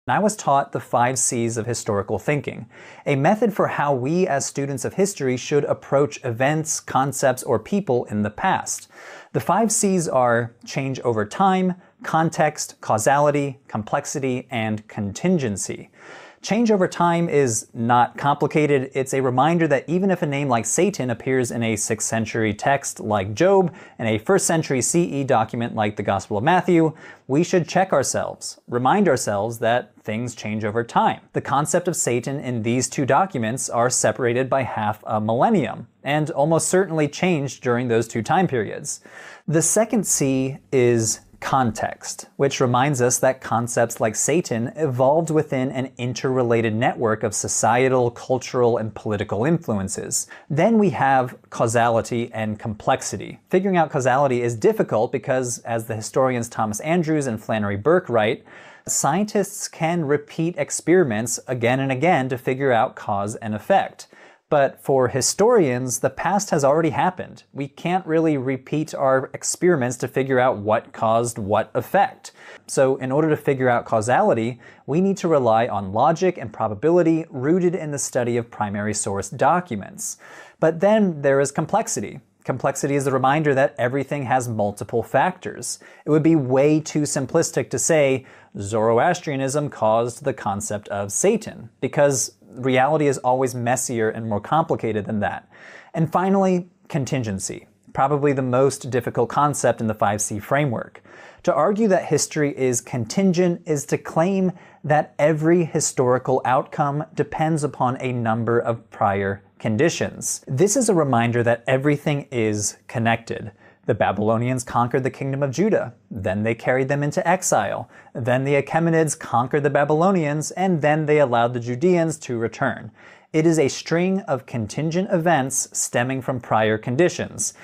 I was taught the 5 C's of historical thinking, a method for how we as students of history should approach events, concepts, or people in the past. The 5 C's are change over time, context, causality, complexity, and contingency. Change over time is not complicated. It's a reminder that even if a name like Satan appears in a 6th century text like Job and a 1st century CE document like the Gospel of Matthew, we should check ourselves, remind ourselves that things change over time. The concept of Satan in these 2 documents are separated by half a millennium, and almost certainly changed during those 2 time periods. The 2nd C is context, which reminds us that concepts like Satan evolved within an interrelated network of societal, cultural, and political influences. Then we have causality and complexity. Figuring out causality is difficult because, as the historians Thomas Andrews and Flannery Burke write, scientists can repeat experiments again and again to figure out cause and effect. But for historians, the past has already happened. We can't really repeat our experiments to figure out what caused what effect. So in order to figure out causality, we need to rely on logic and probability rooted in the study of primary source documents. But then there is complexity. Complexity is the reminder that everything has multiple factors. It would be way too simplistic to say Zoroastrianism caused the concept of Satan, because reality is always messier and more complicated than that. And finally, contingency, probably the most difficult concept in the 5C framework. To argue that history is contingent is to claim that every historical outcome depends upon a number of prior conditions. This is a reminder that everything is connected. The Babylonians conquered the kingdom of Judah, then they carried them into exile, then the Achaemenids conquered the Babylonians, and then they allowed the Judeans to return. It is a string of contingent events stemming from prior conditions,